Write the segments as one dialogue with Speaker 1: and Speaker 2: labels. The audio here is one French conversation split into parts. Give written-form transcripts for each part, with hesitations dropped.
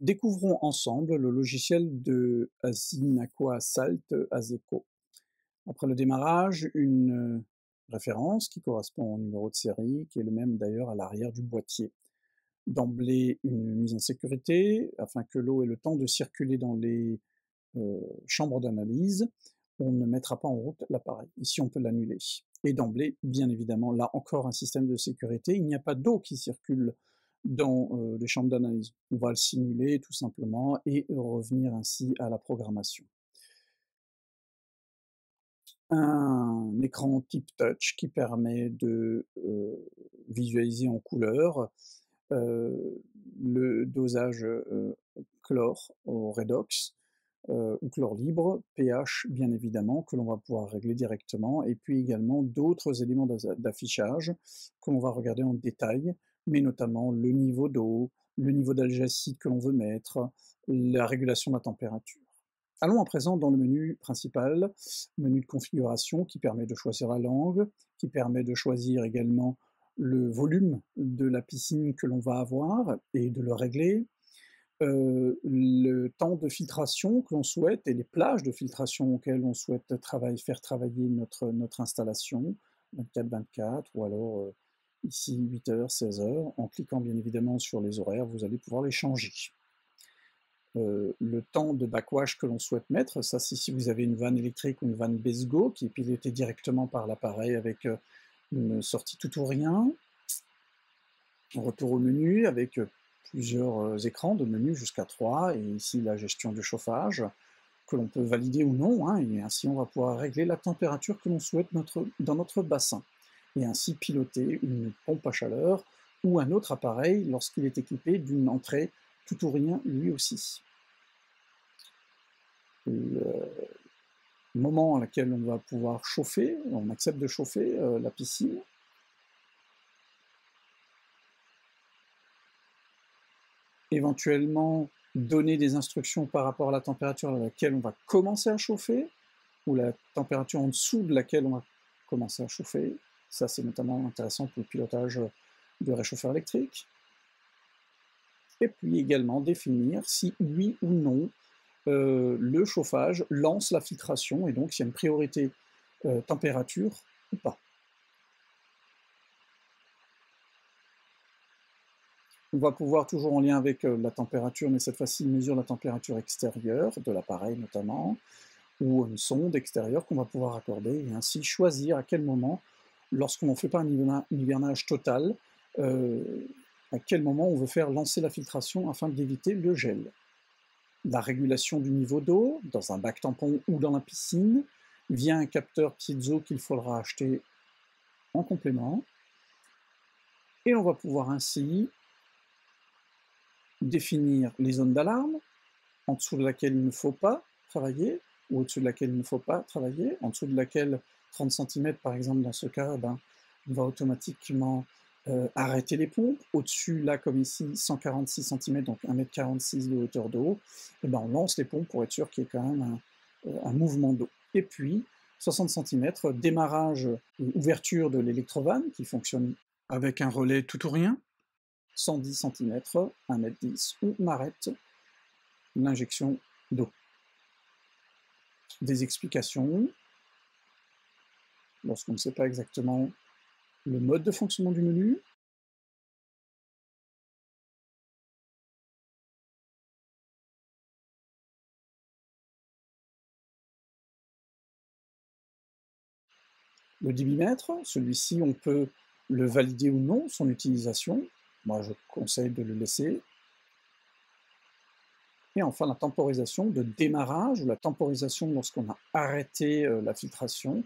Speaker 1: Découvrons ensemble le logiciel de Assinaqua Salt Azeco. Après le démarrage, une référence qui correspond au numéro de série, qui est le même d'ailleurs à l'arrière du boîtier. D'emblée, une mise en sécurité, afin que l'eau ait le temps de circuler dans les chambres d'analyse. On ne mettra pas en route l'appareil. Ici, on peut l'annuler. Et d'emblée, bien évidemment, là encore un système de sécurité. Il n'y a pas d'eau qui circule dans les chambres d'analyse. On va le simuler tout simplement et revenir ainsi à la programmation. Un écran type touch qui permet de visualiser en couleur le dosage chlore au redox ou chlore libre, pH bien évidemment, que l'on va pouvoir régler directement, et puis également d'autres éléments d'affichage que l'on va regarder en détail, mais notamment le niveau d'eau, le niveau d'algacide que l'on veut mettre, la régulation de la température. Allons à présent dans le menu principal, menu de configuration qui permet de choisir la langue, qui permet de choisir également le volume de la piscine que l'on va avoir et de le régler, le temps de filtration que l'on souhaite et les plages de filtration auxquelles on souhaite faire travailler notre installation, 24-24 ou alors ici 8h, 16h. En cliquant bien évidemment sur les horaires, vous allez pouvoir les changer. Le temps de backwash que l'on souhaite mettre, ça c'est si vous avez une vanne électrique ou une vanne Besgo qui est pilotée directement par l'appareil avec une sortie tout ou rien. Retour au menu avec plusieurs écrans de menu jusqu'à 3, et ici la gestion du chauffage, que l'on peut valider ou non, hein, et ainsi on va pouvoir régler la température que l'on souhaite dans notre bassin, et ainsi piloter une pompe à chaleur ou un autre appareil lorsqu'il est équipé d'une entrée tout ou rien lui aussi. Le moment à laquelle on va pouvoir chauffer, on accepte de chauffer la piscine. Éventuellement donner des instructions par rapport à la température à laquelle on va commencer à chauffer, ou la température en dessous de laquelle on va commencer à chauffer. Ça, c'est notamment intéressant pour le pilotage de réchauffeur électrique. Et puis également définir si oui ou non le chauffage lance la filtration, et donc s'il y a une priorité température ou pas. On va pouvoir, toujours en lien avec la température, mais cette fois-ci, mesure la température extérieure de l'appareil notamment, ou une sonde extérieure qu'on va pouvoir accorder, et ainsi choisir à quel moment, lorsqu'on ne fait pas un hivernage total, à quel moment on veut faire lancer la filtration afin d'éviter le gel. La régulation du niveau d'eau, dans un bac tampon ou dans la piscine, via un capteur piezo qu'il faudra acheter en complément. Et on va pouvoir ainsi définir les zones d'alarme, en dessous de laquelle il ne faut pas travailler, ou au-dessus de laquelle il ne faut pas travailler, en dessous de laquelle 30 cm par exemple dans ce cas, on va automatiquement arrêter les pompes. Au-dessus, là comme ici, 146 cm, donc 1,46 m de hauteur d'eau, on lance les pompes pour être sûr qu'il y ait quand même un mouvement d'eau. Et puis, 60 cm, démarrage et ouverture de l'électrovanne qui fonctionne avec un relais tout ou rien, 110 cm, 1,10 m, où on arrête l'injection d'eau. Des explications, lorsqu'on ne sait pas exactement le mode de fonctionnement du menu. Le débitmètre, celui-ci, on peut le valider ou non, son utilisation. Moi, je conseille de le laisser. Et enfin, la temporisation de démarrage, ou la temporisation lorsqu'on a arrêté la filtration,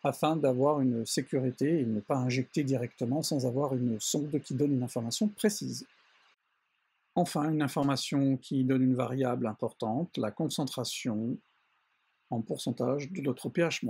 Speaker 1: afin d'avoir une sécurité et ne pas injecter directement sans avoir une sonde qui donne une information précise. Enfin, une information qui donne une variable importante, la concentration en pourcentage de notre pH-.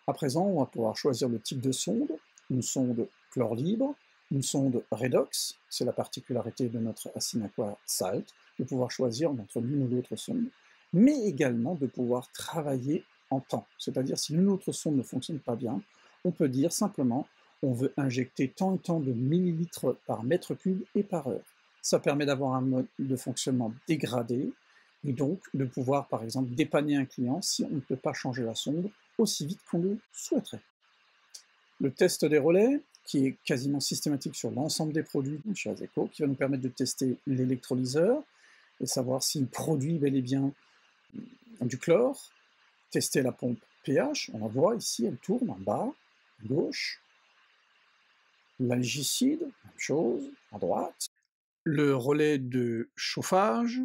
Speaker 1: À présent, on va pouvoir choisir le type de sonde, une sonde chlore libre, une sonde redox, c'est la particularité de notre Assinaqua Salt, de pouvoir choisir entre l'une ou l'autre sonde, mais également de pouvoir travailler en temps. C'est-à-dire si l'une ou l'autre sonde ne fonctionne pas bien, on peut dire simplement on veut injecter tant et tant de millilitres par mètre cube et par heure. Ça permet d'avoir un mode de fonctionnement dégradé et donc de pouvoir par exemple dépanner un client si on ne peut pas changer la sonde aussi vite qu'on le souhaiterait. Le test des relais, qui est quasiment systématique sur l'ensemble des produits chez ASECO, qui va nous permettre de tester l'électrolyseur et savoir s'il produit bel et bien du chlore, tester la pompe pH, on la voit ici, elle tourne en bas, à gauche, l'algicide, même chose, à droite, le relais de chauffage,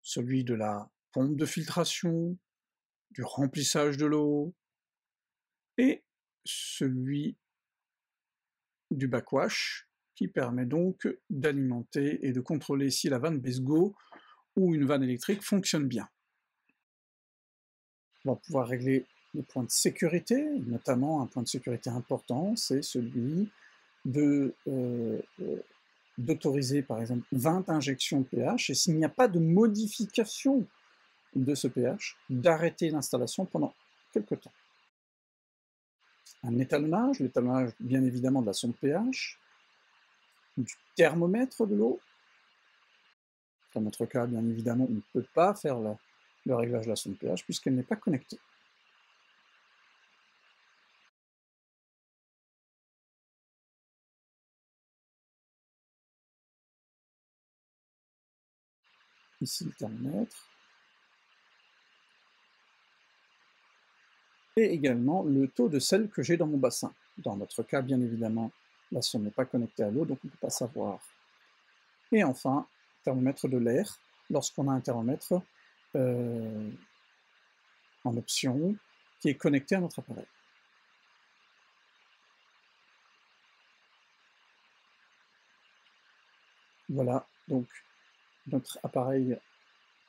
Speaker 1: celui de la pompe de filtration, du remplissage de l'eau, et celui du backwash, qui permet donc d'alimenter et de contrôler si la vanne BESGO ou une vanne électrique fonctionne bien. On va pouvoir régler les points de sécurité, notamment un point de sécurité important, c'est celui d'autoriser par exemple 20 injections de pH, et s'il n'y a pas de modification de ce pH, d'arrêter l'installation pendant quelques temps. Un étalonnage, l'étalonnage bien évidemment de la sonde pH, du thermomètre de l'eau. Dans notre cas, bien évidemment, on ne peut pas faire le réglage de la sonde pH puisqu'elle n'est pas connectée. Ici le thermomètre. Et également le taux de sel que j'ai dans mon bassin. Dans notre cas, bien évidemment, la sonde n'est pas connectée à l'eau, donc on ne peut pas savoir. Et enfin, thermomètre de l'air, lorsqu'on a un thermomètre en option qui est connecté à notre appareil. Voilà donc notre appareil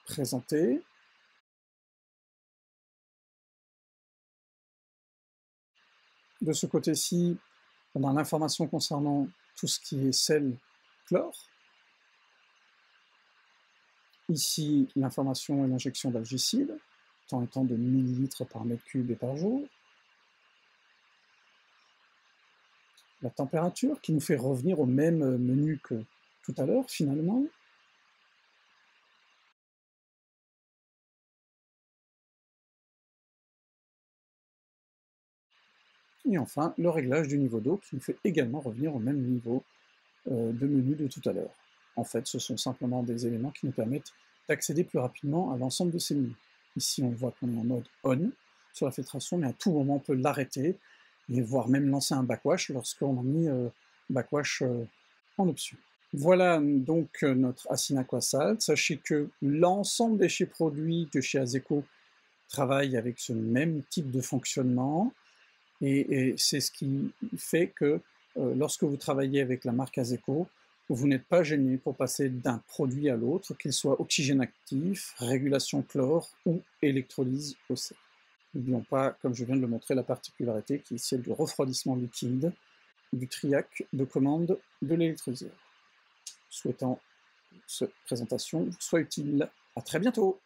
Speaker 1: présenté. De ce côté-ci, on a l'information concernant tout ce qui est sel, chlore. Ici, l'information et l'injection d'algicide, tant étant de millilitres par mètre cube et par jour. La température, qui nous fait revenir au même menu que tout à l'heure, finalement. Et enfin, le réglage du niveau d'eau, qui nous fait également revenir au même niveau de menu de tout à l'heure. En fait, ce sont simplement des éléments qui nous permettent d'accéder plus rapidement à l'ensemble de ces menus. Ici, on voit qu'on est en mode on sur la filtration, mais à tout moment, on peut l'arrêter, et voire même lancer un backwash lorsqu'on a mis backwash en option. Voilà donc notre Asin Aquasalt. Sachez que l'ensemble des chez produits de chez ASECO travaillent avec ce même type de fonctionnement, et c'est ce qui fait que lorsque vous travaillez avec la marque ASECO, vous n'êtes pas gêné pour passer d'un produit à l'autre, qu'il soit oxygène actif, régulation chlore ou électrolyse OC. N'oublions pas, comme je viens de le montrer, la particularité qui est celle du refroidissement liquide, du triac de commande de l'électrolyseur. Souhaitant que cette présentation vous soit utile. À très bientôt!